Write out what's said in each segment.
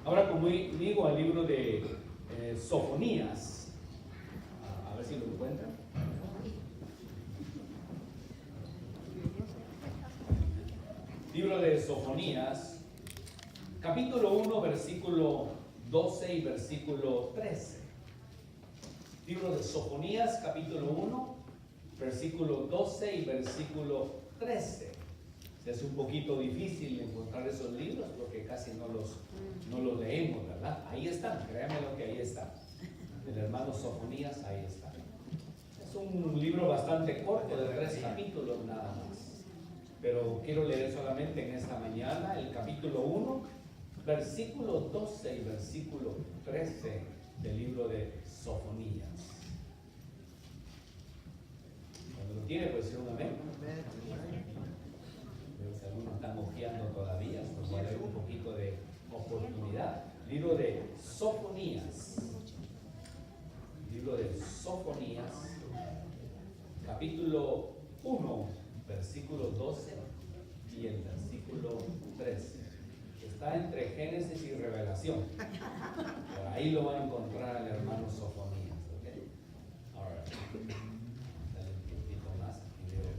Ahora conmigo al libro de Sofonías. A ver si lo encuentran. Libro de Sofonías, capítulo 1, versículo 12 y versículo 13. Libro de Sofonías, capítulo 1, versículo 12 y versículo 13. Se hace un poquito difícil encontrar esos libros porque casi no los leemos, ¿verdad? Ahí están, créanme lo que ahí está. El hermano Sofonías, ahí está. Es un libro bastante corto, de 3 capítulos nada más. Pero quiero leer solamente en esta mañana el capítulo 1, versículo 12 y versículo 13 del libro de Sofonías. Cuando lo tiene, pues decir un amén. Si algunos están ojeando todavía, pues voy a dar un poquito de oportunidad. Libro de Sofonías. Libro de Sofonías, capítulo 1, versículo 12 y el versículo 13. Está entre Génesis y Revelación. Por ahí lo va a encontrar el hermano Sofonías. ¿Okay? Ahora, dale un tiempito más.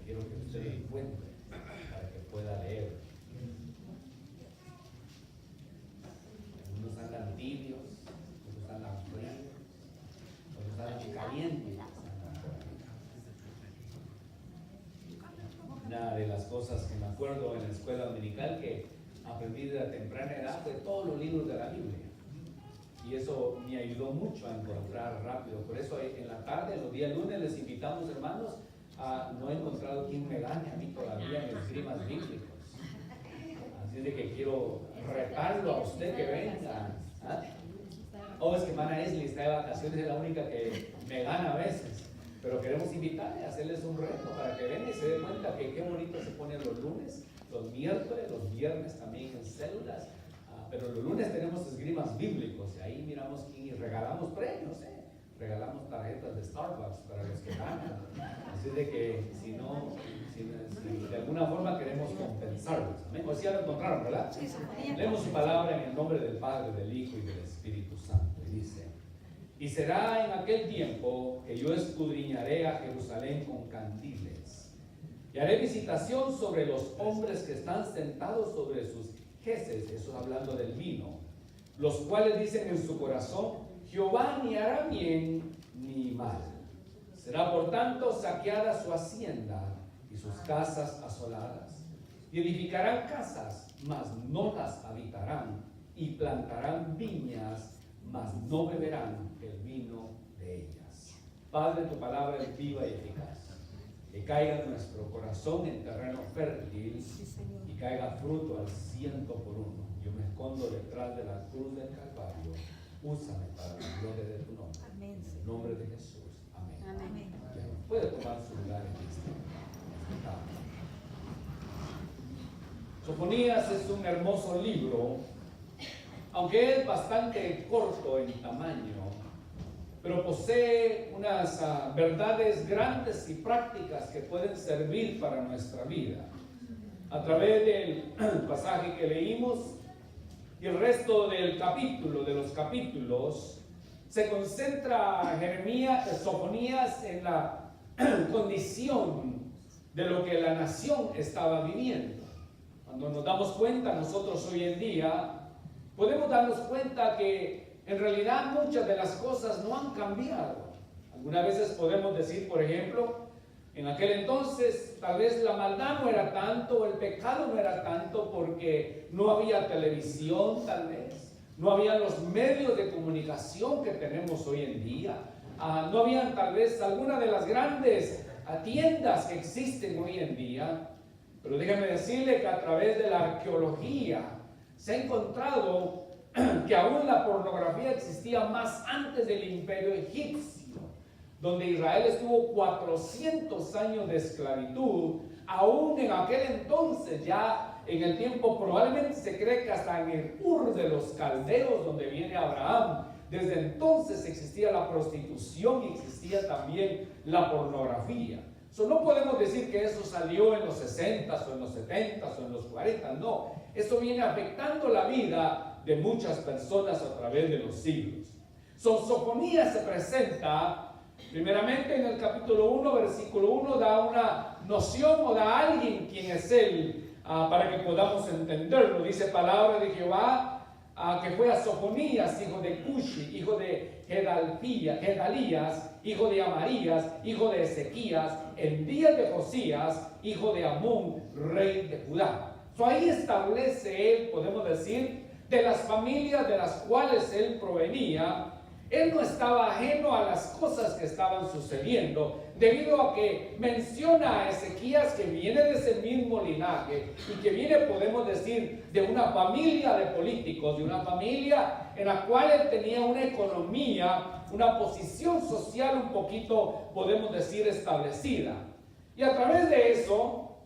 Quiero que usted encuentre para que pueda leer. Algunos andan tibios, otros andan fríos, otros andan calientes. Una de las cosas que me acuerdo en la escuela dominical que aprendí de temprana edad fue todos los libros de la Biblia. Y eso me ayudó mucho a encontrar rápido. Por eso en la tarde, los días lunes, les invitamos, hermanos, no he encontrado quien me gane a mí todavía en los esgrimas bíblicos. Así es de que quiero retarlo a usted que venga. ¿Ah? Oh, es que hermana Esli está de vacaciones, es la única que me gana a veces. Pero queremos invitarle a hacerles un reto para que vengan y se den cuenta que qué bonito se ponen los lunes, los miércoles, los viernes también en células. Pero los lunes tenemos esgrimas bíblicos y ahí miramos quién y regalamos premios, regalamos tarjetas de Starbucks para los que ganan. Así de que si de alguna forma queremos compensarlos. ¿Amén? O si ya lo encontraron, ¿verdad? Sí, leemos su palabra en el nombre del Padre, del Hijo y del Espíritu Santo. Y dice: y será en aquel tiempo que yo escudriñaré a Jerusalén con candiles y haré visitación sobre los hombres que están sentados sobre sus jeces, eso hablando del vino, los cuales dicen en su corazón: Jehová ni hará bien ni mal. Será por tanto saqueada su hacienda y sus casas asoladas. Y edificarán casas, mas no las habitarán, y plantarán viñas, mas no beberán el vino de ellas. Padre, tu palabra es viva y eficaz. Que caiga en nuestro corazón en terreno fértil y caiga fruto al 100 por 1. Yo me escondo detrás de la cruz del Calvario. Úsame para la gloria de tu nombre. Amén. En el nombre de Jesús. Amén. Amén. Puede tomar su lugar en este campo. Sofonías es un hermoso libro, aunque es bastante corto en tamaño, pero posee unas verdades grandes y prácticas que pueden servir para nuestra vida. A través del pasaje que leímos y el resto del capítulo, de los capítulos, se concentra Sofonías en la condición de lo que la nación estaba viviendo. Cuando nos damos cuenta nosotros hoy en día, podemos darnos cuenta que en realidad muchas de las cosas no han cambiado. Algunas veces podemos decir, por ejemplo, en aquel entonces tal vez la maldad no era tanto, el pecado no era tanto porque no había televisión tal vez, no había los medios de comunicación que tenemos hoy en día, no habían tal vez alguna de las grandes tiendas que existen hoy en día. Pero déjame decirle que a través de la arqueología se ha encontrado que aún la pornografía existía más antes del imperio egipcio, donde Israel estuvo 400 años de esclavitud. Aún en aquel entonces, ya en el tiempo, probablemente se cree que hasta en el Ur de los Caldeos, donde viene Abraham, desde entonces existía la prostitución y existía también la pornografía. No podemos decir que eso salió en los 60 o en los 70 o en los 40, no. Eso viene afectando la vida de muchas personas a través de los siglos. Sofonías se presenta primeramente en el capítulo 1, versículo 1, da una noción o da a alguien quién es él, para que podamos entenderlo. Dice palabra de Jehová, que fue a Sofonías, hijo de Cushi, hijo de Gedalías, hijo de Amarías, hijo de Ezequías, en días de Josías, hijo de Amón, rey de Judá. Ahí establece él, podemos decir, de las familias de las cuales él provenía. Él no estaba ajeno a las cosas que estaban sucediendo, debido a que menciona a Ezequías, que viene de ese mismo linaje y que viene, podemos decir, de una familia de políticos, de una familia en la cual él tenía una economía, una posición social un poquito, podemos decir, establecida. Y a través de eso,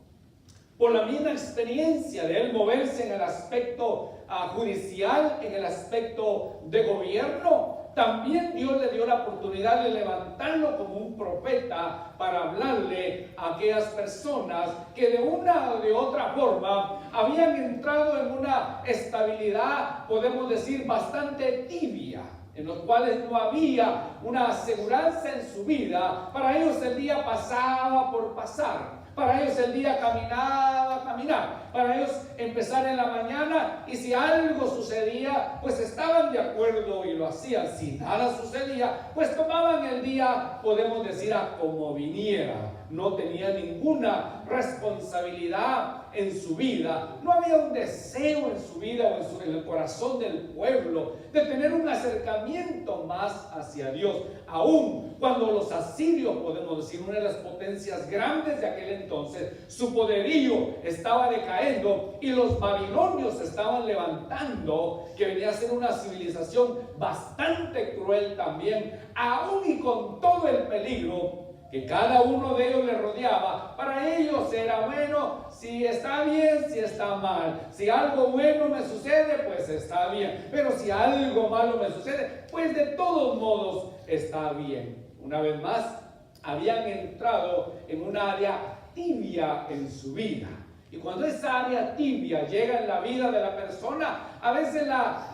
por la misma experiencia de él moverse en el aspecto judicial, en el aspecto de gobierno, también Dios le dio la oportunidad de levantarlo como un profeta para hablarle a aquellas personas que de una o de otra forma habían entrado en una estabilidad, podemos decir, bastante tibia, en los cuales no había una aseguranza en su vida. Para ellos el día pasaba por pasar. Para ellos el día caminaba, caminar. Para ellos empezar en la mañana, y si algo sucedía, pues estaban de acuerdo y lo hacían. Si nada sucedía, pues tomaban el día, podemos decir, a como viniera. No tenía ninguna responsabilidad en su vida. No había un deseo en su vida o en el corazón del pueblo de tener un acercamiento más hacia Dios. Aún cuando los asirios, podemos decir, una de las potencias grandes de aquel entonces, su poderío estaba decayendo y los babilonios se estaban levantando, que venía a ser una civilización bastante cruel también, aún y con todo el peligro que cada uno de ellos le rodeaba. Para ellos era bueno, si está bien, si está mal. Si algo bueno me sucede, pues está bien. Pero si algo malo me sucede, pues de todos modos está bien. Una vez más, habían entrado en un área tibia en su vida. Y cuando esa área tibia llega en la vida de la persona, a veces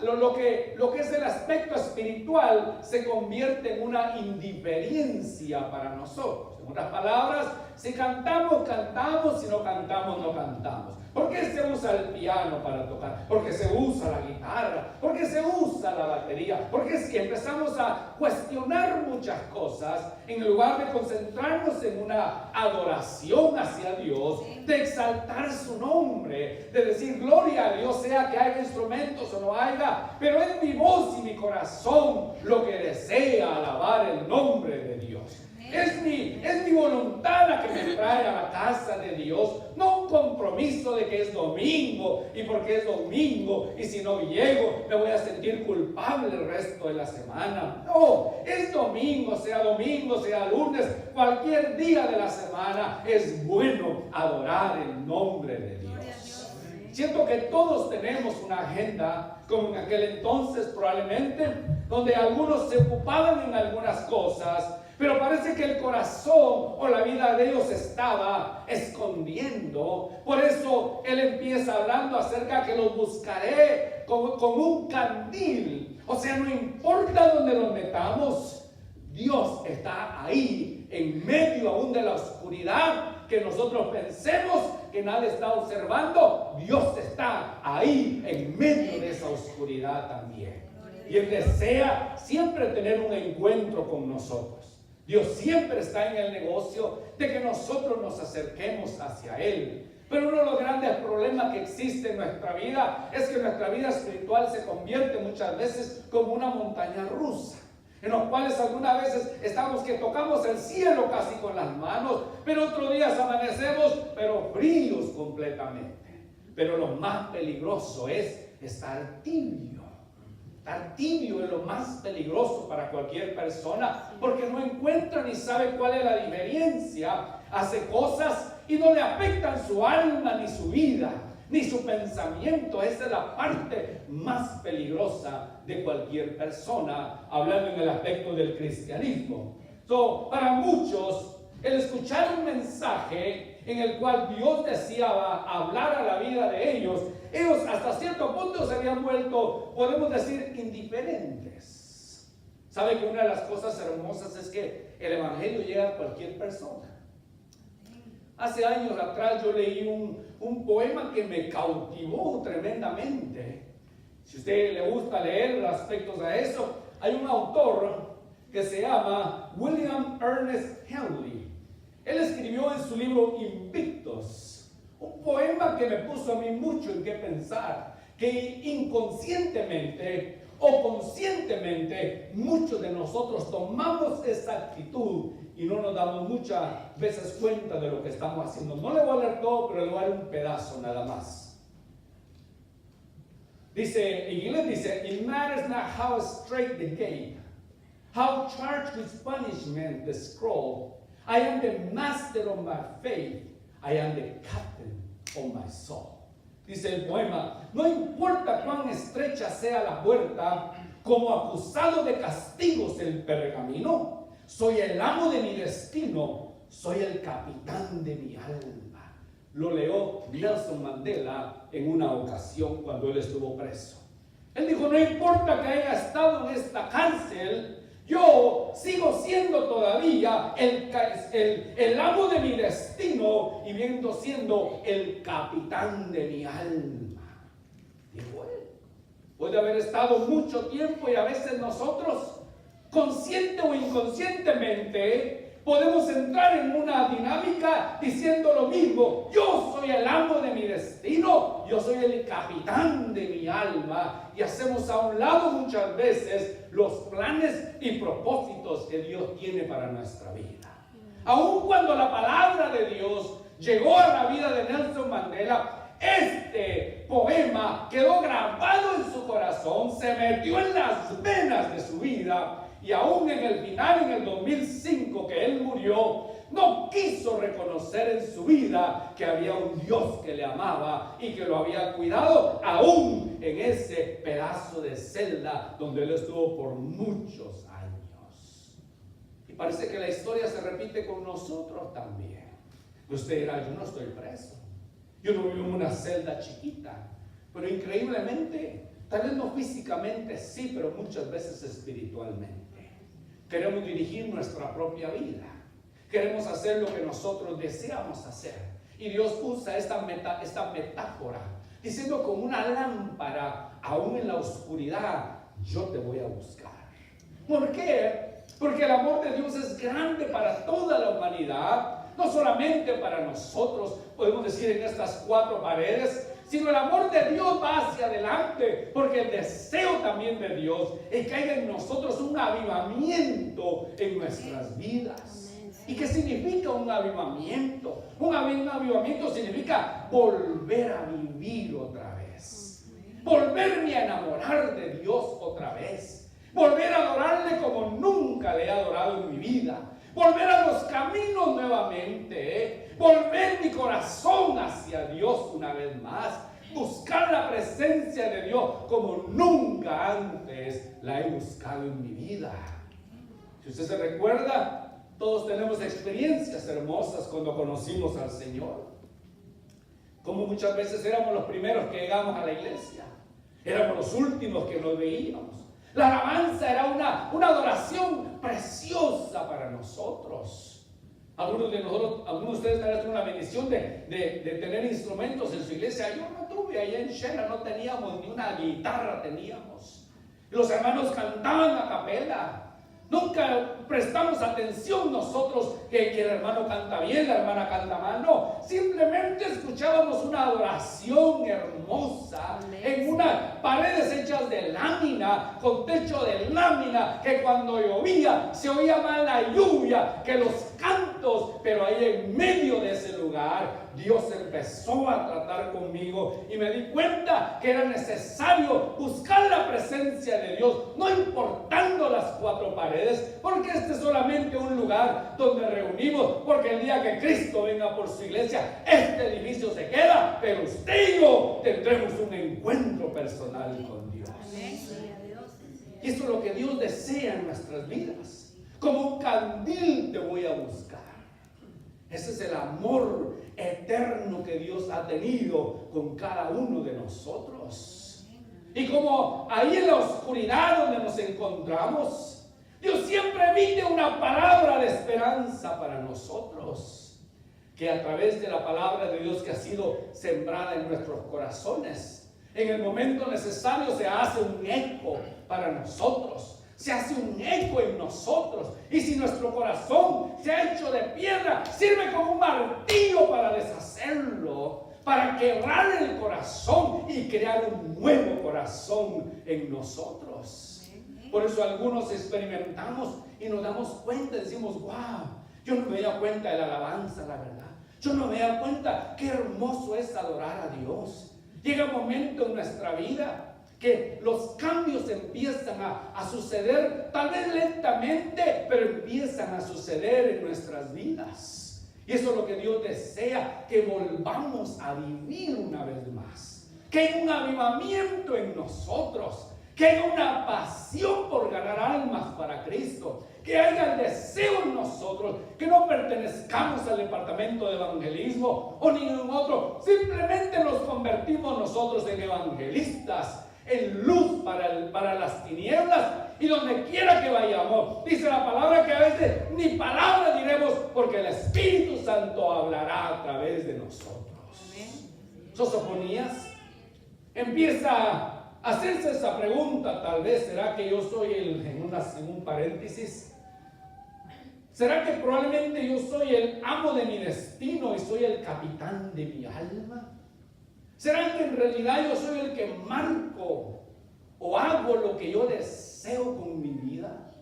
lo que es el aspecto espiritual se convierte en una indiferencia para nosotros. En otras palabras, si cantamos, cantamos; si no cantamos, no cantamos. ¿Por qué se usa el piano para tocar? Porque se usa la guitarra, porque se usa la batería, porque si empezamos a cuestionar muchas cosas, en lugar de concentrarnos en una adoración hacia Dios, de exaltar su nombre, de decir gloria a Dios, sea que haya instrumentos o no haya, pero es mi voz y mi corazón lo que desea alabar el nombre de Dios. Es mi voluntad la que me trae a la casa de Dios, no un compromiso de que es domingo, y porque es domingo, y si no llego me voy a sentir culpable el resto de la semana. No, es domingo, sea lunes, cualquier día de la semana es bueno adorar el nombre de Dios. Siento que todos tenemos una agenda, como en aquel entonces probablemente, donde algunos se ocupaban en algunas cosas, pero parece que el corazón o la vida de ellos estaba escondiendo. Por eso él empieza hablando acerca que los buscaré como un candil. O sea, no importa dónde los metamos, Dios está ahí, en medio aún de la oscuridad, que nosotros pensemos que nadie está observando. Dios está ahí, en medio de esa oscuridad también. Y Él desea siempre tener un encuentro con nosotros. Dios siempre está en el negocio de que nosotros nos acerquemos hacia Él. Pero uno de los grandes problemas que existe en nuestra vida es que nuestra vida espiritual se convierte muchas veces como una montaña rusa, en los cuales algunas veces estamos que tocamos el cielo casi con las manos, pero otros días amanecemos pero fríos completamente. Pero lo más peligroso es estar tibio. Estar tibio es lo más peligroso para cualquier persona, porque no encuentra ni sabe cuál es la diferencia. Hace cosas y no le afectan su alma, ni su vida, ni su pensamiento. Esa es la parte más peligrosa de cualquier persona, hablando en el aspecto del cristianismo. Para muchos, el escuchar un mensaje en el cual Dios deseaba hablar a la vida de ellos, ellos hasta cierto punto se habían vuelto, podemos decir, indiferentes. ¿Sabe que una de las cosas hermosas es que el evangelio llega a cualquier persona? Hace años atrás yo leí un poema que me cautivó tremendamente. Si a usted le gusta leer aspectos a eso, hay un autor que se llama William Ernest Henley. Él escribió en su libro Invictus un poema que me puso a mí mucho en qué pensar, que inconscientemente o conscientemente muchos de nosotros tomamos esa actitud y no nos damos muchas veces cuenta de lo que estamos haciendo. No le voy a leer todo, pero le voy a dar un pedazo nada más. Dice, en inglés dice, "It matters not how straight the gate, how charged with punishment the scroll. I am the master of my faith, I am the captain of my soul." Dice el poema, no importa cuán estrecha sea la puerta, como acusado de castigos el pergamino, soy el amo de mi destino, soy el capitán de mi alma. Lo leyó Nelson Mandela en una ocasión cuando él estuvo preso. Él dijo, no importa que haya estado en esta cárcel, yo sigo siendo todavía el amo de mi destino y viendo siendo el capitán de mi alma. Dijo él. Puede haber estado mucho tiempo y a veces nosotros, consciente o inconscientemente, podemos entrar en una dinámica diciendo lo mismo. Yo soy el amo de mi destino, yo soy el capitán de mi alma, y hacemos a un lado muchas veces los planes y propósitos que Dios tiene para nuestra vida. Aun cuando la palabra de Dios llegó a la vida de Nelson Mandela, este poema quedó grabado en su corazón, se metió en las venas de su vida. Y aún en el final, en el 2005, que él murió, no quiso reconocer en su vida que había un Dios que le amaba y que lo había cuidado, aún en ese pedazo de celda donde él estuvo por muchos años. Y parece que la historia se repite con nosotros también. Usted dirá, yo no estoy preso, yo no vivo en una celda chiquita, pero increíblemente, tal vez no físicamente sí, pero muchas veces espiritualmente. Queremos dirigir nuestra propia vida. Queremos hacer lo que nosotros deseamos hacer. Y Dios usa esta metáfora, diciendo con una lámpara, aún en la oscuridad, yo te voy a buscar. ¿Por qué? Porque el amor de Dios es grande para toda la humanidad, no solamente para nosotros, podemos decir en estas cuatro paredes, sino el amor de Dios va hacia adelante, porque el deseo también de Dios es que haya en nosotros un avivamiento en nuestras vidas. ¿Y qué significa un avivamiento? Un avivamiento significa volver a vivir otra vez, volverme a enamorar de Dios otra vez, volver a adorarle como nunca le he adorado en mi vida, volver a los caminos nuevamente, volver mi corazón hacia Dios una vez más, buscar la presencia de Dios como nunca antes la he buscado en mi vida. Si usted se recuerda, todos tenemos experiencias hermosas cuando conocimos al Señor. Como muchas veces éramos los primeros que llegamos a la iglesia, éramos los últimos que nos veíamos. La alabanza era una adoración preciosa para nosotros. Algunos de ustedes tal vez tienen la bendición de tener instrumentos en su iglesia. Yo no tuve, allá en Shela no teníamos ni una guitarra teníamos. Y los hermanos cantaban a capela. Nunca prestamos atención nosotros que el hermano canta bien, la hermana canta mal. No, simplemente escuchábamos una adoración hermosa en unas paredes hechas de lámina, con techo de lámina, que cuando llovía se oía más la lluvia que los cantos. Pero ahí en medio de ese lugar Dios empezó a tratar conmigo y me di cuenta que era necesario buscar la presencia de Dios, no importando las cuatro paredes, porque este es solamente un lugar donde reunimos, porque el día que Cristo venga por su iglesia, este edificio se queda, pero usted y yo tendremos un encuentro personal con Dios. Y eso es lo que Dios desea en nuestras vidas. Como un candil te voy a buscar. Ese es el amor eterno que Dios ha tenido con cada uno de nosotros. Y como ahí en la oscuridad donde nos encontramos, Dios siempre emite una palabra de esperanza para nosotros, que a través de la palabra de Dios que ha sido sembrada en nuestros corazones, en el momento necesario se hace un eco para nosotros. Se hace un eco en nosotros. Y si nuestro corazón se ha hecho de piedra, sirve como un martillo para deshacerlo, para quebrar el corazón y crear un nuevo corazón en nosotros. Por eso algunos experimentamos y nos damos cuenta, decimos, wow, yo no me doy cuenta de la alabanza, la verdad. Yo no me doy cuenta qué hermoso es adorar a Dios. Llega un momento en nuestra vida que los cambios empiezan a suceder, tal vez lentamente, pero empiezan a suceder en nuestras vidas. Y eso es lo que Dios desea, que volvamos a vivir una vez más. Que haya un avivamiento en nosotros, que haya una pasión por ganar almas para Cristo, que haya el deseo en nosotros, que no pertenezcamos al departamento de evangelismo o ningún otro. Simplemente nos convertimos nosotros en evangelistas, en luz para las tinieblas, y donde quiera que vayamos, dice la palabra que a veces ni palabra diremos, porque el Espíritu Santo hablará a través de nosotros. Sofonías empieza a hacerse esa pregunta, tal vez, ¿será que yo soy en un paréntesis? ¿Será que probablemente yo soy el amo de mi destino y soy el capitán de mi alma? ¿Será que en realidad yo soy el que marco o hago lo que yo deseo con mi vida?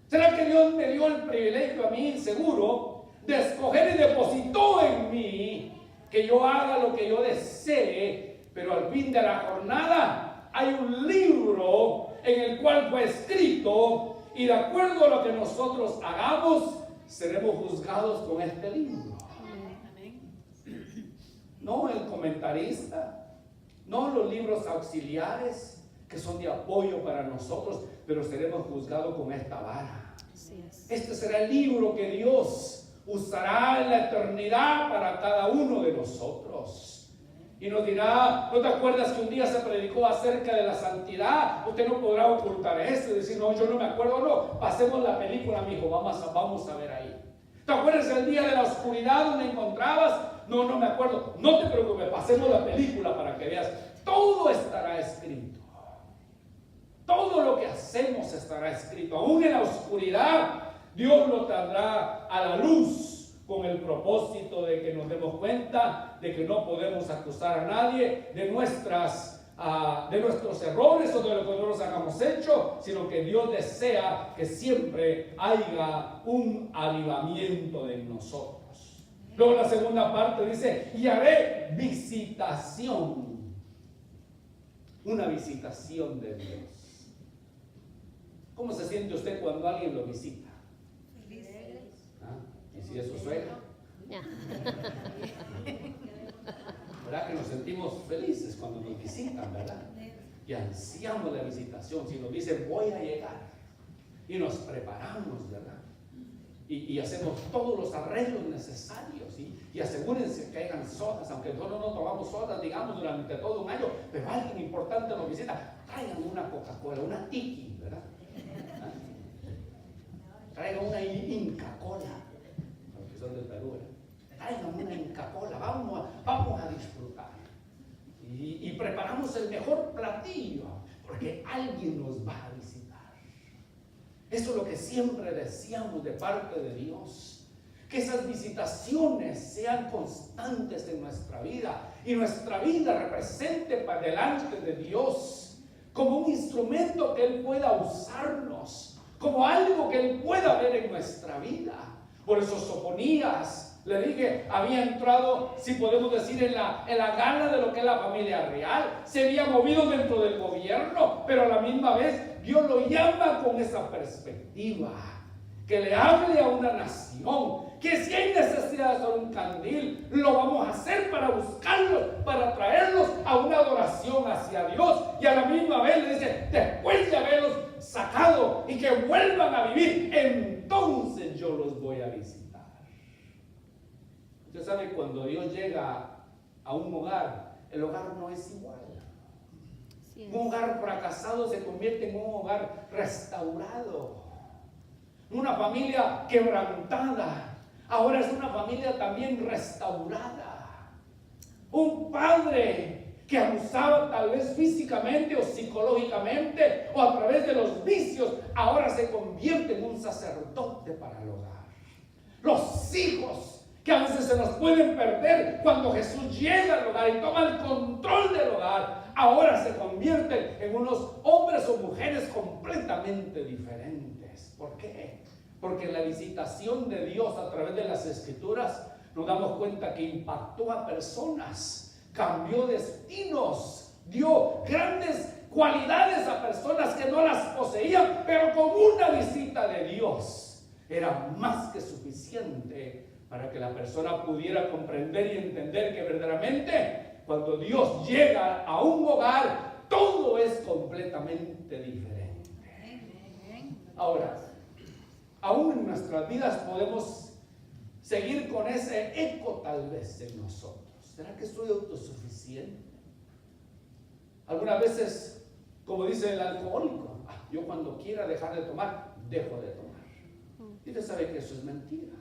¿Será que Dios me dio el privilegio a mí, seguro, de escoger y depositó en mí que yo haga lo que yo desee? Pero al fin de la jornada hay un libro en el cual fue escrito, y de acuerdo a lo que nosotros hagamos, seremos juzgados con este libro. No el comentarista, no los libros auxiliares que son de apoyo para nosotros, pero seremos juzgados con esta vara. Este será el libro que Dios usará en la eternidad para cada uno de nosotros. Y nos dirá, ¿no te acuerdas que un día se predicó acerca de la santidad? Usted no podrá ocultar eso y decir, no, yo no me acuerdo, no, pasemos la película, mijo, vamos a ver ahí. ¿Te acuerdas el día de la oscuridad donde encontrabas? No, no me acuerdo. No te preocupes, pasemos la película para que veas. Todo estará escrito. Todo lo que hacemos estará escrito. Aún en la oscuridad, Dios lo traerá a la luz con el propósito de que nos demos cuenta de que no podemos acusar a nadie de nuestros errores o de lo que nosotros hagamos hecho, sino que Dios desea que siempre haya un avivamiento en nosotros. Luego la segunda parte dice, y haré visitación. Una visitación de Dios. ¿Cómo se siente usted cuando alguien lo visita? Feliz. ¿Ah? ¿Y si es su suegra? ¿Verdad que nos sentimos felices cuando nos visitan, verdad? Y ansiamos la visitación. Si nos dicen voy a llegar, y nos preparamos, ¿verdad? Y hacemos todos los arreglos necesarios, y asegúrense que hayan sodas, aunque nosotros no tomamos sodas, digamos, durante todo un año, pero alguien importante nos visita, traigan una Coca-Cola, una Tiki, ¿verdad? Traigan una Inca-Cola, los que son del Perú, ¿verdad? Traigan una Inca-Cola, vamos a disfrutar. Y preparamos el mejor platillo, porque alguien nos va a visitar. Eso es lo que siempre deseamos de parte de Dios. Que esas visitaciones sean constantes en nuestra vida. Y nuestra vida represente para delante de Dios como un instrumento que Él pueda usarnos. Como algo que Él pueda ver en nuestra vida. Por eso Sofonías, le dije, había entrado, si podemos decir, en la gana de lo que es la familia real. Se había movido dentro del gobierno, pero a la misma vez Dios lo llama con esa perspectiva. Que le hable a una nación. Que si hay necesidad de hacer un candil, lo vamos a hacer para buscarlos, para traerlos a una adoración hacia Dios. Y a la misma vez le dice, después de haberlos sacado y que vuelvan a vivir, entonces yo los voy a visitar. Usted sabe, cuando Dios llega a un hogar, el hogar no es igual. Un hogar fracasado se convierte en un hogar restaurado. Una familia quebrantada, ahora es una familia también restaurada. Un padre que abusaba tal vez físicamente o psicológicamente o a través de los vicios, ahora se convierte en un sacerdote para el hogar. Los hijos que a veces se nos pueden perder cuando Jesús llega al hogar y toma el control del hogar, ahora se convierten en unos hombres o mujeres completamente diferentes. ¿Por qué? Porque la visitación de Dios a través de las Escrituras nos damos cuenta que impactó a personas, cambió destinos, dio grandes cualidades a personas que no las poseían, pero con una visita de Dios era más que suficiente para que la persona pudiera comprender y entender que verdaderamente cuando Dios llega a un hogar, todo es completamente diferente. Ahora, aún en nuestras vidas podemos seguir con ese eco tal vez en nosotros. ¿Será que soy autosuficiente? Algunas veces, como dice el alcohólico, yo cuando quiera dejar de tomar, dejo de tomar. Y usted sabe que eso es mentira.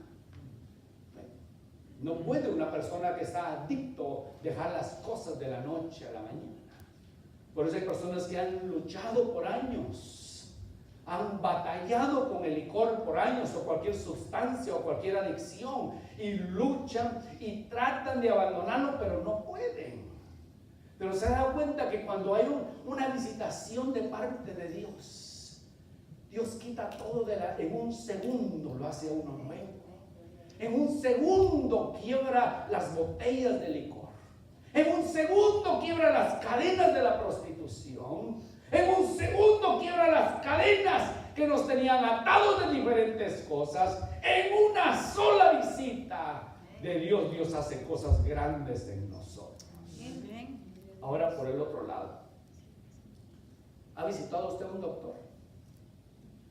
No puede una persona que está adicto dejar las cosas de la noche a la mañana. Por eso hay personas que han luchado por años, han batallado con el licor por años o cualquier sustancia o cualquier adicción y luchan y tratan de abandonarlo, pero no pueden. Pero se da cuenta que cuando hay una visitación de parte de Dios, Dios quita todo en un segundo, lo hace a uno nuevo. En un segundo quiebra las botellas de licor. En un segundo quiebra las cadenas de la prostitución. En un segundo quiebra las cadenas que nos tenían atados de diferentes cosas. En una sola visita de Dios, Dios hace cosas grandes en nosotros. Ahora por el otro lado, ¿ha visitado usted a un doctor?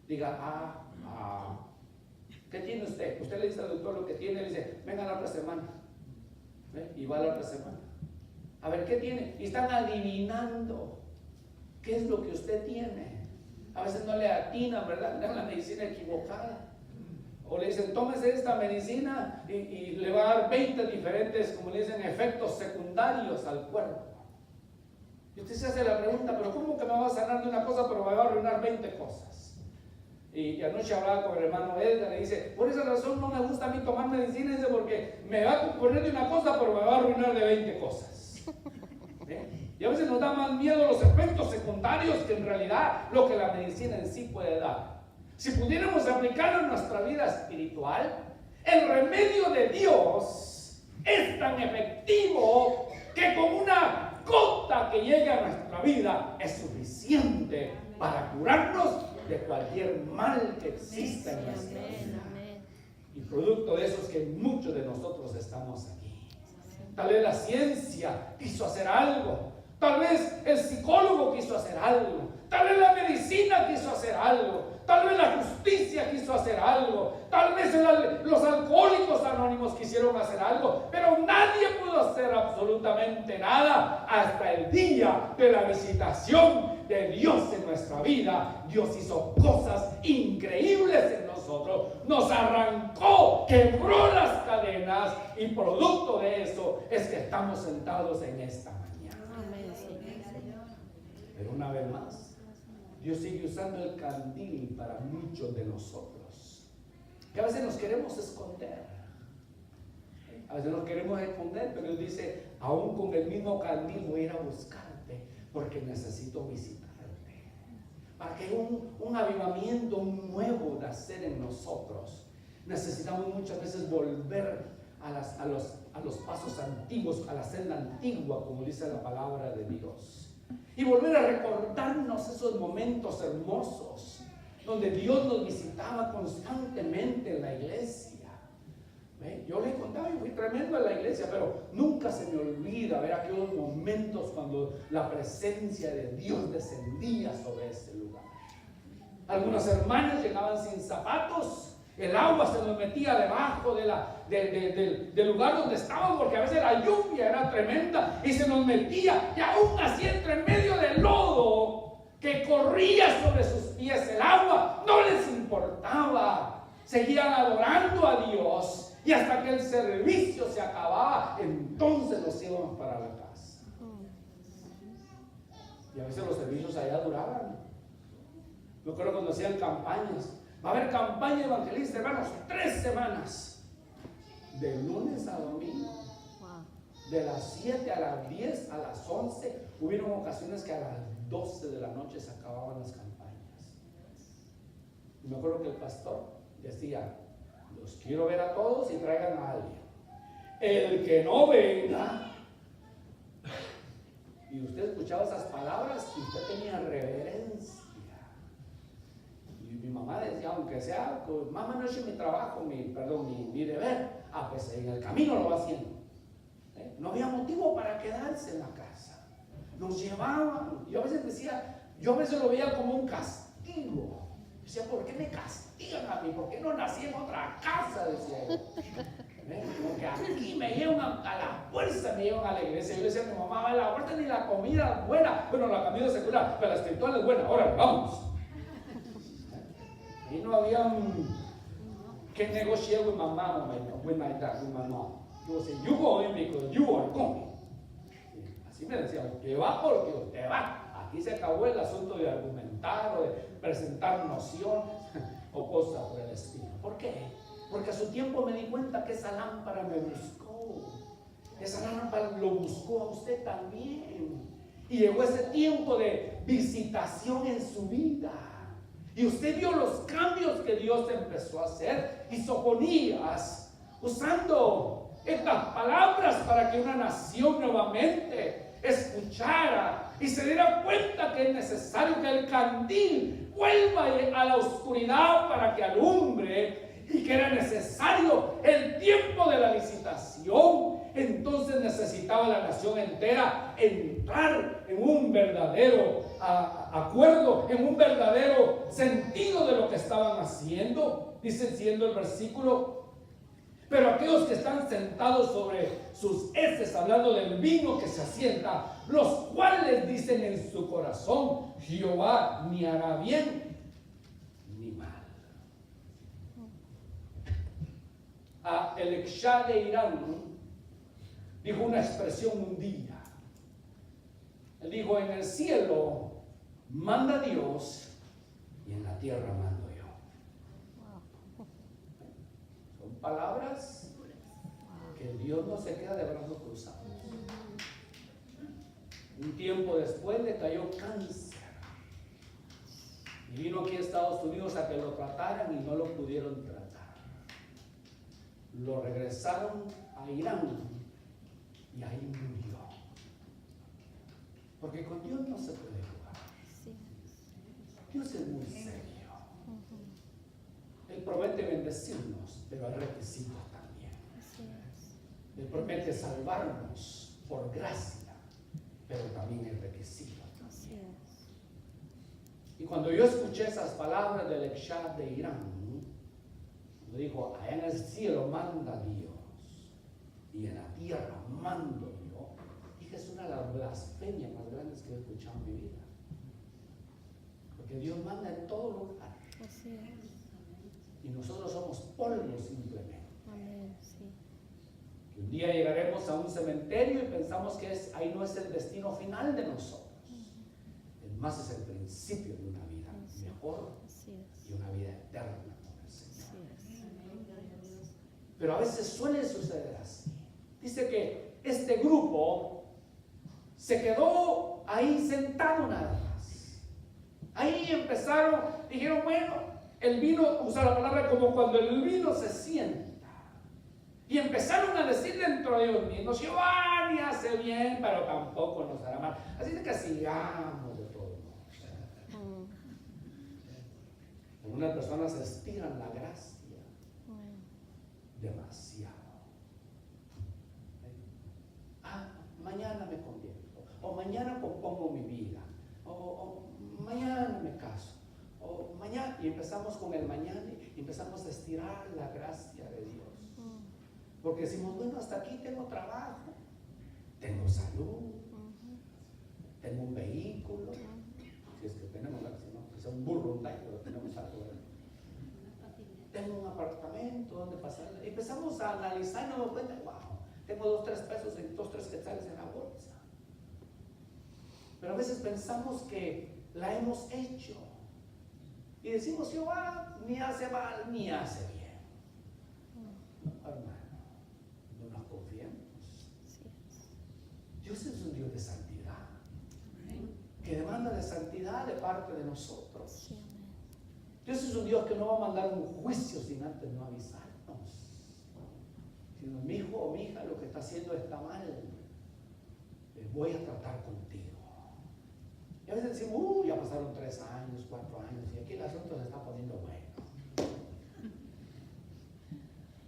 Diga, ¿qué tiene usted? Usted le dice al doctor lo que tiene, le dice, venga la otra semana. Y va la otra semana. A ver, ¿qué tiene? Y están adivinando qué es lo que usted tiene. A veces no le atinan, ¿verdad? Le dan la medicina equivocada. O le dicen, tómese esta medicina y le va a dar 20 diferentes, como le dicen, efectos secundarios al cuerpo. Y usted se hace la pregunta, pero ¿cómo que me va a sanar de una cosa, pero me va a arruinar 20 cosas? Y anoche hablaba con el hermano Edgar, le dice, por esa razón no me gusta a mí tomar medicina, dice, porque me va a componer de una cosa, pero me va a arruinar de 20 cosas. Y a veces nos da más miedo los efectos secundarios que en realidad lo que la medicina en sí puede dar. Si pudiéramos aplicarlo en nuestra vida espiritual, el remedio de Dios es tan efectivo que con una gota que llega a nuestra vida es suficiente para curarnos de cualquier mal que exista en nuestra vida. Y producto de eso es que muchos de nosotros estamos aquí. Tal vez la ciencia quiso hacer algo, tal vez el psicólogo quiso hacer algo, tal vez la medicina quiso hacer algo, tal vez la justicia quiso hacer algo, tal vez los alcohólicos anónimos quisieron hacer algo, pero nadie pudo hacer absolutamente nada hasta el día de la visitación de Dios en nuestra vida. Dios hizo cosas increíbles en nosotros, nos arrancó, quebró las cadenas y producto de eso es que estamos sentados en esta mañana. Pero una vez más, Dios sigue usando el candil para muchos de nosotros, que a veces nos queremos esconder. A veces nos queremos esconder, pero Dios dice, aún con el mismo candil voy a ir a buscarte, porque necesito visitarte. Para que un avivamiento, un nuevo nacer en nosotros, necesitamos muchas veces volver a los pasos antiguos, a la senda antigua, como dice la palabra de Dios. Y volver a recordarnos esos momentos hermosos donde Dios nos visitaba constantemente en la iglesia. Yo le contaba, yo fui tremendo en la iglesia, pero nunca se me olvida ver aquellos momentos cuando la presencia de Dios descendía sobre ese lugar. Algunos hermanos llegaban sin zapatos, El agua se nos metía debajo del lugar donde estábamos, porque a veces la lluvia era tremenda y se nos metía, y aún así entre medio del lodo que corría sobre sus pies, el agua no les importaba. Seguían adorando a Dios, y hasta que el servicio se acababa, entonces los íbamos para la casa. Y a veces los servicios allá duraban. Yo creo cuando hacían campañas, va a haber campaña evangelista, hermanos, 3 semanas, de lunes a domingo, de las 7 a las 10, a las 11. Hubieron ocasiones que a las 12 de la noche se acababan las campañas. Y me acuerdo que el pastor decía: los quiero ver a todos y traigan a alguien. El que no venga. Y usted escuchaba esas palabras y usted tenía reverencia. Y mi mamá decía, aunque sea, pues, mamá, no es mi trabajo, mi deber. Pues en el camino lo va haciendo. No había motivo para quedarse en la casa. Nos llevaban. Yo a veces decía, yo a veces lo veía como un castigo. Decía, ¿por qué me castigan a mí? ¿Por qué no nací en otra casa? Decía yo. Porque aquí me llevan a la fuerza, me llevan a la iglesia. Yo le decía a mi mamá, la fuerza ni la comida es buena. Bueno, la comida secular, pero la espiritual es buena. Ahora, vamos. Y no había que negociar with my mom, with my dad, with my mom. Yo decía, you go in because you are coming. Así me decía, usted va porque usted va. Aquí se acabó el asunto de argumentar o de presentar nociones o cosas por el estilo. ¿Por qué? Porque a su tiempo me di cuenta que esa lámpara me buscó. Esa lámpara lo buscó a usted también. Y llegó ese tiempo de visitación en su vida. Y usted vio los cambios que Dios empezó a hacer. Y Sofonías, usando estas palabras para que una nación nuevamente escuchara y se diera cuenta que es necesario que el candil vuelva a la oscuridad para que alumbre, y que era necesario el tiempo de la visitación. Entonces necesitaba la nación entera entrar en un verdadero acuerdo, en un verdadero sentido de lo que estaban haciendo. Dice siendo el versículo: pero aquellos que están sentados sobre sus heces, hablando del vino que se asienta, los cuales dicen en su corazón: Jehová ni hará bien ni mal. El Ekshá de Irán dijo una expresión un día. Él dijo: en el cielo manda Dios y en la tierra mando yo. Son palabras que Dios no se queda de brazos cruzados. Un tiempo después le cayó cáncer y vino aquí a Estados Unidos a que lo trataran y no lo pudieron tratar. Lo regresaron a Irán y ahí murió. Porque con Dios no se puede jugar. Dios es muy serio. Él promete bendecirnos, pero hay requisitos también. Él promete salvarnos por gracia, pero también hay requisitos también. Y cuando yo escuché esas palabras del Ekshá de Irán, me dijo: allá en el cielo manda Dios y en la tierra mando yo. Dije, es una de las blasfemias más grandes que he escuchado en mi vida. Porque Dios manda en todo lugar. Así es. Y nosotros somos polvo simplemente. Amén, sí. Que un día llegaremos a un cementerio y pensamos que ahí no es el destino final de nosotros. Es más, es el principio de una vida mejor y una vida eterna con el Señor. Pero a veces suele suceder así. Dice que este grupo se quedó ahí sentado nada más. Ahí empezaron, dijeron, bueno, el vino, usa la palabra como cuando el vino se sienta. Y empezaron a decir dentro de ellos mismos: Jehová ni hace bien, pero tampoco nos hará mal. Así de que sigamos de todo modo. Algunas personas estiran la gracia demasiado. Mañana me convierto, o mañana compongo mi vida, o mañana me caso, o mañana mañana, y empezamos con el mañana y empezamos a estirar la gracia de Dios. Porque decimos, bueno, hasta aquí tengo trabajo, tengo salud, tengo un vehículo, si es que tenemos, si no, que sea un burro, pero tenemos algo. Tengo un apartamento donde pasar. Y empezamos a analizar y nos damos cuenta, wow, tengo 2, 3 pesos, 2, 3 quetzales en la bolsa. Pero a veces pensamos que la hemos hecho. Y decimos, Jehová ni hace mal ni hace bien. No, hermano, no nos confiemos. Dios es un Dios de santidad, que demanda de santidad de parte de nosotros. Dios es un Dios que no va a mandar un juicio sin antes no avisarnos. Sino, mi hijo o mi hija, lo que está haciendo está mal. Les voy a tratar contigo. Y a veces decimos, ya pasaron 3 años, 4 años, y aquí el asunto se está poniendo bueno.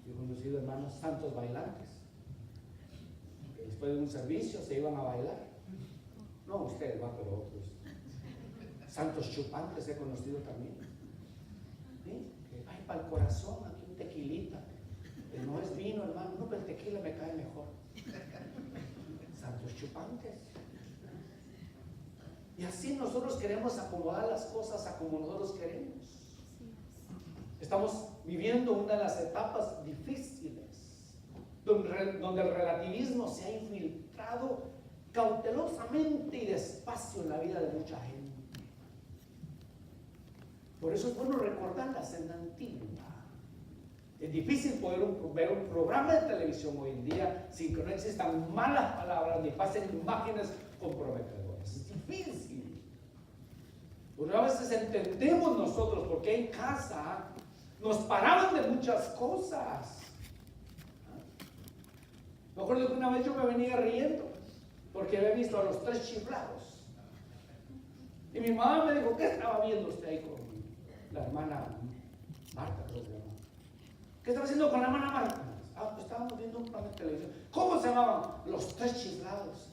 Yo he conocido hermanos santos bailantes, que después de un servicio se iban a bailar. No ustedes, va, pero otros. Santos chupantes he conocido también. ¿Sí? Que hay para el corazón, aquí un tequilita. Pero no es vino, hermano, no, pero el tequila me cae mejor. Santos chupantes. Y así nosotros queremos acomodar las cosas a como nosotros queremos. Estamos viviendo una de las etapas difíciles, donde el relativismo se ha infiltrado cautelosamente y despacio en la vida de mucha gente. Por eso es bueno recordar la senda antigua. Es difícil poder ver un programa de televisión hoy en día sin que no existan malas palabras ni pasen imágenes comprometedoras. Es difícil. Porque a veces entendemos nosotros porque en casa nos paraban de muchas cosas. Me acuerdo que una vez yo me venía riendo porque había visto a los 3 chiflados. Y mi mamá me dijo, ¿qué estaba viendo usted ahí con la hermana Marta? Creo que se llama. ¿Qué estaba haciendo con la hermana Marta? Pues estábamos viendo un programa de televisión. ¿Cómo se llamaban? Los 3 chiflados.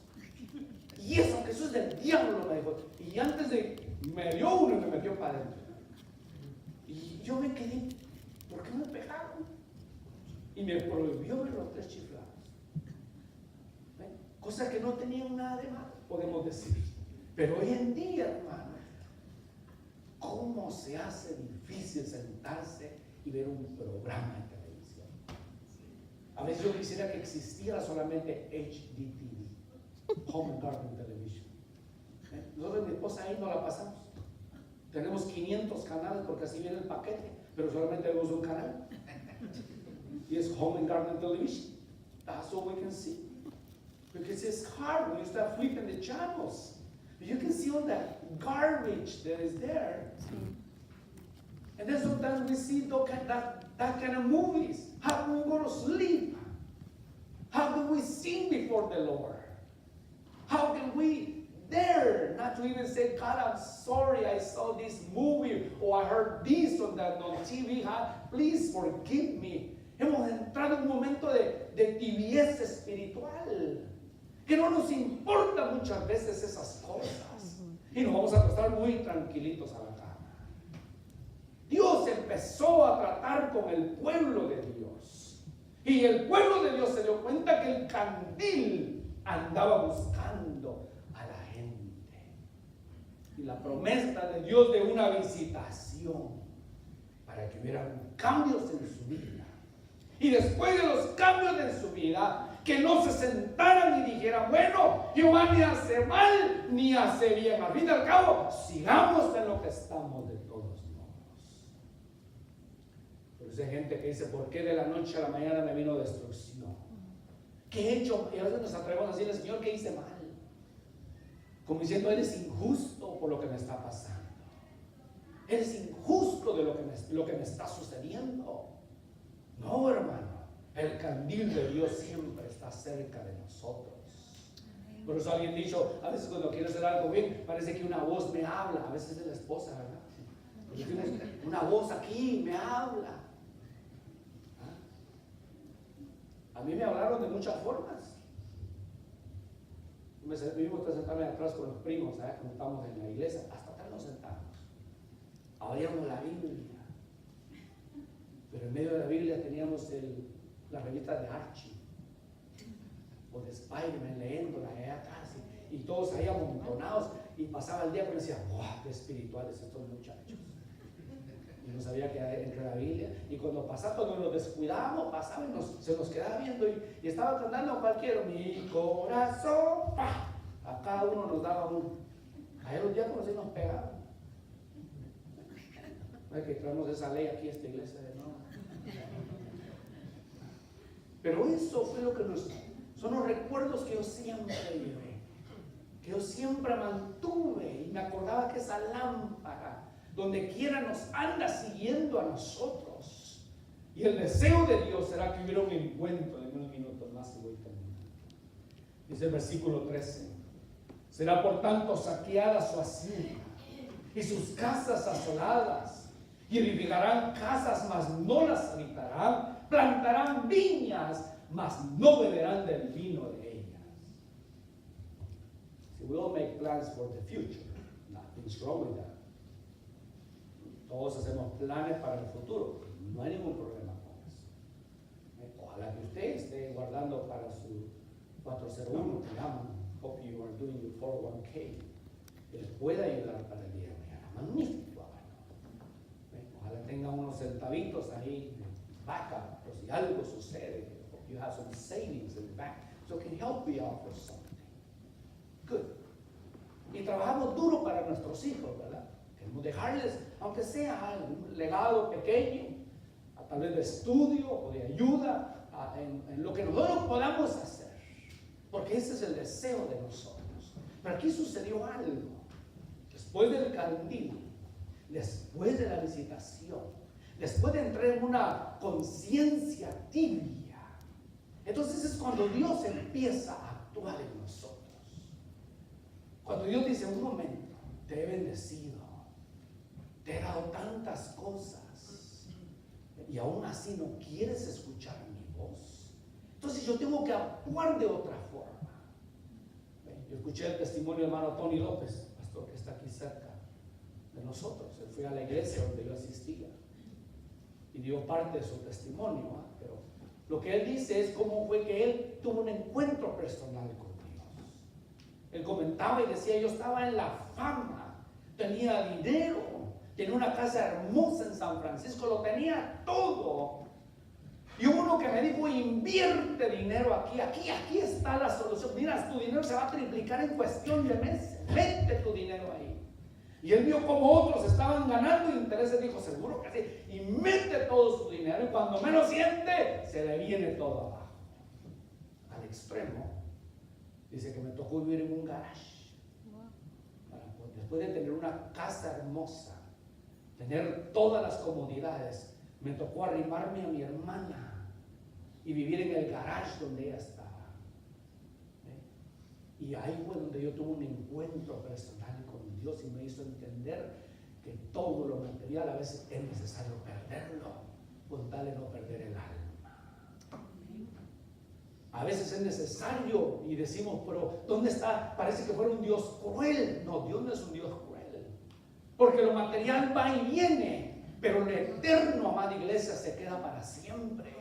Y eso, que eso es del diablo, me dijo. Y antes de, me dio uno y me metió para adentro. Y yo me quedé, ¿por qué me pegaron? Y me prohibió ver los 3 chiflados. ¿Ven? Cosa que no tenían nada de malo, podemos decir. Pero hoy en día, hermano, ¿cómo se hace difícil sentarse y ver un programa de televisión? A veces yo quisiera que existiera solamente HDTV, Home and Garden Television. Nosotros, mi esposa ahí no la pasamos. Tenemos 500 canales porque así viene el paquete, pero solamente vemos un canal. Y es Home and Garden Television. That's all we can see. Because it's hard when you start flipping the channels. You can see all that garbage that is there. And then sometimes we see that kind of movies. How can we go to sleep? How can we sing before the Lord? How can we dare not to even say, God, I'm sorry I saw this movie or I heard this on TV. Please forgive me. Hemos entrado en un momento de tibieza espiritual. Que no nos importa muchas veces esas cosas. Y nos vamos a acostar muy tranquilitos a la cama. Dios empezó a tratar con el pueblo de Dios. Y el pueblo de Dios se dio cuenta que el candil andaba buscando a la gente. Y la promesa de Dios de una visitación para que hubiera cambios en su vida. Y después de los cambios en su vida, que no se sentaran y dijeran, bueno, Jehová ni hace mal ni hace bien. Al fin y al cabo, sigamos en lo que estamos de todos modos. Pero hay gente que dice, ¿por qué de la noche a la mañana me vino destrucción? ¿Qué he hecho? Y a veces nos atrevemos a decirle, Señor, ¿qué hice mal? Como diciendo, eres injusto por lo que me está pasando. Eres injusto de lo que me está sucediendo. No, hermano. El candil de Dios siempre está cerca de nosotros. Por eso alguien ha dicho, a veces cuando quiero hacer algo bien, parece que una voz me habla. A veces es la esposa, ¿verdad? Porque tienes una voz aquí, me habla. A mí me hablaron de muchas formas. Vivimos para sentarme atrás con los primos, ¿sabes? Cuando estamos en la iglesia, hasta atrás nos sentamos. abríamos la Biblia, pero en medio de la Biblia teníamos la revista de Archie o de Spider-Man leyéndola allá atrás, y todos ahí amontonados, y pasaba el día que me decía, ¡wow! ¡Qué espirituales estos muchachos! Y no sabía que era entre la Biblia, y cuando nos descuidábamos, pasaba y se nos quedaba viendo, y estaba cantando cualquiera, mi corazón, ¡pah! A cada uno nos daba uno. A los diáconos sí nos pegaban. Hay que traernos esa ley aquí a esta iglesia de nuevo. Pero eso fue lo que son los recuerdos que yo siempre llevé, que yo siempre mantuve, y me acordaba que esa lámpara donde quiera nos anda siguiendo a nosotros, y el deseo de Dios será que hubiera un encuentro en unos minutos más y voy terminando. Dice el versículo 13: será por tanto saqueada su hacienda y sus casas asoladas, y edificarán casas, mas no las habitarán, plantarán viñas, mas no beberán del vino de ellas. So we all make plans for the future. Nothing's wrong with that. Todos hacemos planes para el futuro. No hay ningún problema con eso. Ojalá que usted esté guardando para su 401 que llaman. Hope you are doing your 401k. Que les pueda ayudar para el día de mañana. Magnífico. Ojalá tenga unos centavitos ahí de backup, por si algo sucede. You have some savings in the bank, so it can help you out for something. Good. Y trabajamos duro para nuestros hijos, ¿verdad? Queremos dejarles, aunque sea un legado pequeño, tal vez de estudio o de ayuda, en lo que nosotros podamos hacer. Porque ese es el deseo de nosotros. Pero aquí sucedió algo. Después del candil, después de la visitación, después de entrar en una conciencia tibia, entonces es cuando Dios empieza a actuar en nosotros. Cuando Dios dice, un momento, te he bendecido, te he dado tantas cosas, y aún así no quieres escuchar mi voz. Entonces yo tengo que actuar de otra forma. Yo escuché el testimonio del hermano Tony López, pastor que está aquí cerca de nosotros. Él fue a la iglesia donde yo asistía y dio parte de su testimonio, pero lo que él dice es cómo fue que él tuvo un encuentro personal con Dios. Él comentaba y decía, yo estaba en la fama, tenía dinero, tenía una casa hermosa en San Francisco, lo tenía todo. Y hubo uno que me dijo, invierte dinero aquí está la solución. Mira, tu dinero se va a triplicar en cuestión de meses, mete tu dinero ahí. Y él vio como otros estaban ganando intereses, dijo, seguro que sí, y mete todo su dinero, y cuando menos siente, se le viene todo abajo. Al extremo, dice que me tocó vivir en un garage. Después de tener una casa hermosa, tener todas las comodidades, me tocó arrimarme a mi hermana y vivir en el garage donde ella estaba. Y ahí fue donde yo tuve un encuentro personal con Dios y me hizo entender que todo lo material a veces es necesario perderlo con tal de no perder el alma. A veces es necesario y decimos, pero ¿dónde está? Parece que fuera un Dios cruel. No, Dios no es un Dios cruel. Porque lo material va y viene, pero lo eterno, amada iglesia, se queda para siempre.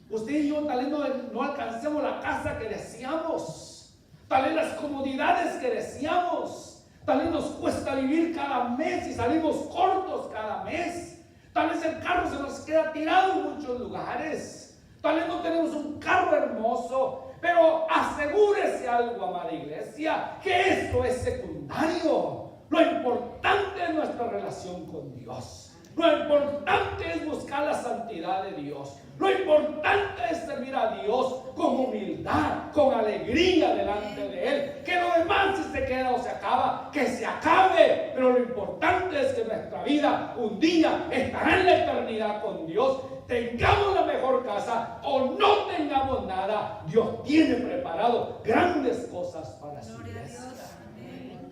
Usted y yo tal vez no alcancemos la casa que deseamos. Tal vez las comodidades que deseamos, tal vez nos cuesta vivir cada mes y salimos cortos cada mes. Tal vez el carro se nos queda tirado en muchos lugares. Tal vez no tenemos un carro hermoso, pero asegúrese algo, amada iglesia, que esto es secundario. Lo importante es nuestra relación con Dios. Lo importante es buscar la santidad de Dios. Lo importante es servir a Dios con humildad, con alegría delante de Él. Que lo demás, si se queda o se acaba, que se acabe. Pero lo importante es que nuestra vida un día estará en la eternidad con Dios. Tengamos la mejor casa o no tengamos nada, Dios tiene preparado grandes cosas para su iglesia.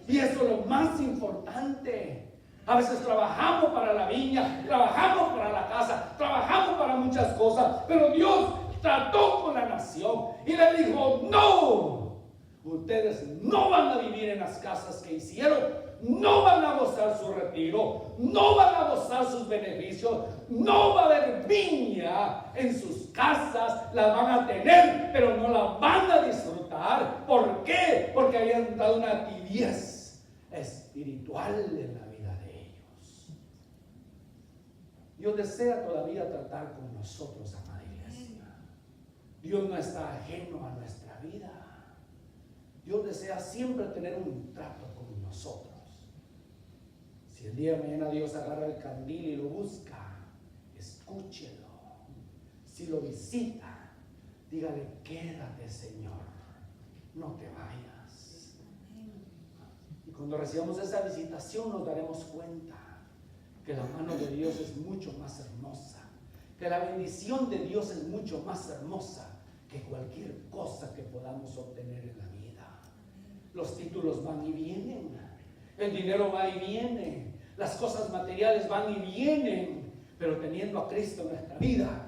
Y eso es lo más importante. A veces trabajamos para la viña, trabajamos para la casa, trabajamos para muchas cosas, pero Dios trató con la nación y le dijo, no, Ustedes no van a vivir en las casas que hicieron, no van a gozar su retiro, no van a gozar sus beneficios, no va a haber viña en sus casas, la van a tener, pero no la van a disfrutar. ¿Por qué? Porque habían dado una tibieza espiritual en la vida de ellos. Dios desea todavía tratar con nosotros, amada iglesia. Dios no está ajeno a nuestra vida. Dios desea siempre tener un trato con nosotros. Si el día de mañana Dios agarra el candil y lo busca, escúchelo. Si lo visita, dígale: quédate, Señor, no te vayas. Y cuando recibamos esa visitación nos daremos cuenta que la mano de Dios es mucho más hermosa, que la bendición de Dios es mucho más hermosa que cualquier cosa que podamos obtener en la vida. Los títulos van y vienen, el dinero va y viene, las cosas materiales van y vienen, pero teniendo a Cristo en nuestra vida,